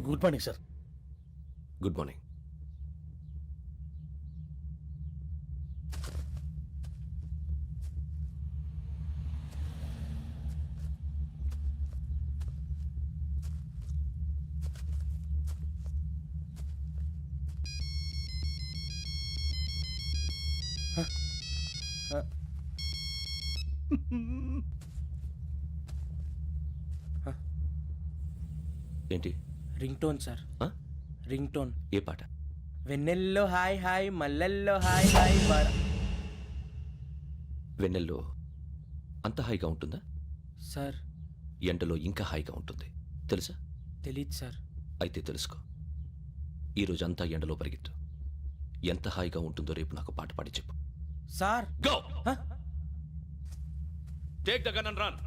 Good morning sir. Good morning. ఏంటి ring tone sir. ఆ? Ring tone. ఏ పాట? వెన్నెల్లో హాయ్ హాయ్ మల్లెల్లో హాయ్ హాయ్ వెన్నెల్లో అంత హాయిగా ఉంటుందా? సార్ ఎండలో ఇంకా హాయిగా ఉంటుంది తెలుసా? తెలీదు సార్. అయితే తెలుసుకో. ఈరోజు అంతా ఎండలో పరిగెత్తు. ఎంత హాయిగా ఉంటుందో రేపు నాకు పాట పాడి చెప్పు. Sir go. Take the gun and run.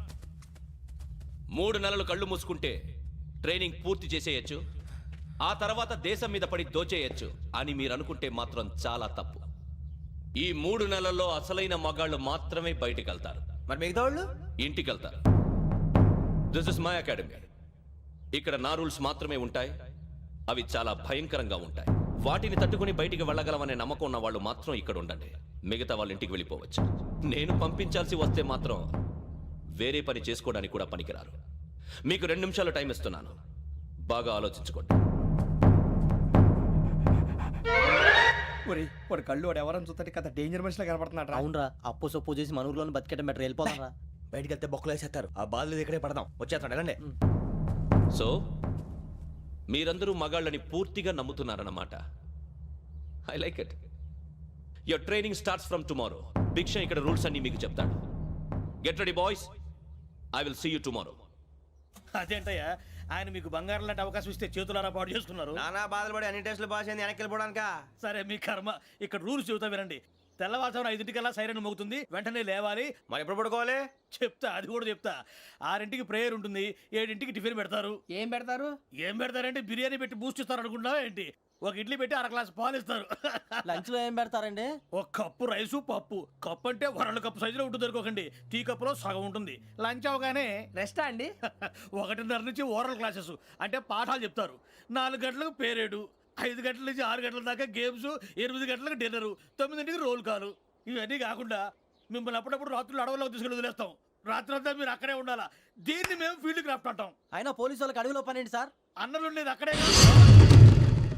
3 నెలలు కళ్ళు మూసుకుంటే ట్రైనింగ్ పూర్తి చేసేయచ్చు, ఆ తర్వాత దేశం మీద పడి దోచేయచ్చు అని మీరు అనుకుంటే మాత్రం చాలా తప్పు. ఈ 3 నెలల్లో అసలైన మగాళ్ళు మాత్రమే బయటికి వెళ్తారు. మరి మిగతా వాళ్ళు ఇంటికి వెళ్తారు. This is my academy. ఇక్కడ నా రూల్స్ మాత్రమే ఉంటాయి. అవి చాలా భయంకరంగా ఉంటాయి. వాటిని తట్టుకుని బయటికి వెళ్ళగలమనే నమ్మకం ఉన్న వాళ్ళు మాత్రం ఇక్కడ ఉండండి. మిగతా వాళ్ళ ఇంటికి వెళ్ళిపోవచ్చు. నేను పంపించాల్సి వస్తే మాత్రం వేరే పని చేసుకోవడానికి కూడా పనికిరారు. మీకు 2 నిమిషాలు టైం ఇస్తున్నాను. బాగా ఆలోచించుకోండి. వాడు కళ్ళు వాడు ఎవరైనా చూస్తే కదా డేంజర్ మనిషిలో కనపడుతున్నాడు. అవునరా, అప్పు సొప్పు చేసి మన ఊర్లో బతికేయడం బెటర్. వెళ్ళిపోతారా? బయటికి వెళ్తే బొక్కలు వేసేస్తారు. ఆ బాధలు ఇక్కడే పడదాం. వచ్చేస్తాడు వెళ్ళండి. సో మీరందరూ మగాళ్ళని పూర్తిగా నమ్ముతున్నారన్నమాట. I like it. Your training starts from tomorrow. భిక్ష ఇక్కడ రూల్స్ అన్ని మీకు చెప్తాడు. Get ready boys. I will see you tomorrow. అదేంటయ్యా, ఆయన మీకు బంగారం లాంటి అవకాశం ఇస్తే చేతులారా పాటు చేసుకున్నారు. నానా బాధలు పడి అన్ని టెస్టులు పాస్ అయింది వెనక్కి వెళ్ళిపోవడానికా? సరే మీ కర్మ. ఇక్కడ రూల్స్ చెబుతా వినండి. తెల్లవారుజామున 5 సైరన్ మోగుతుంది, వెంటనే లేవాలి. మరి ఎప్పుడు పడుకోవాలి? చెప్తా, అది కూడా చెప్తా. 6 ప్రేయర్ ఉంటుంది, 7 టిఫిన్ పెడతారు. ఏం పెడతారు? ఏం పెడతారంటే బిర్యానీ పెట్టి బూస్ట్ ఇస్తారు అనుకుంటున్నావా ఏంటి? ఒక ఇడ్లీ పెట్టి 1/2 గ్లాస్ పాలు ఇస్తారు. లంచ్ లో ఏం పెడతారండి? ఒక కప్పు రైసు పప్పు. కప్పు అంటే 1/2 కప్పు సైజులో ఉంటుంది అనుకోకండి. టీ కప్పులో సగం ఉంటుంది. లంచ్ అవగానే రెస్టా అండి? 1:30 నుంచి ఓరల్ క్లాసెస్ అంటే పాఠాలు చెప్తారు. 4 గంటలకు పేరేడు, 5 గంటల నుంచి 6 గంటల దాకా గేమ్స్, 8 గంటలకు డిన్నర్, 9 రోల్ కాలు. ఇవన్నీ కాకుండా మిమ్మల్ని అప్పుడప్పుడు రాత్రులు అడవుల్లో తీసుకుని వదిలేస్తాం. రాత్రి అంతా మీరు అక్కడే ఉండాలా. దీన్ని మేము ఫీల్డ్ క్రాఫ్ట్ అంటాం. అయినా పోలీసు వాళ్ళకి అడవిలో పని ఏంటి సార్? అన్నలు ఉండేది అక్కడే.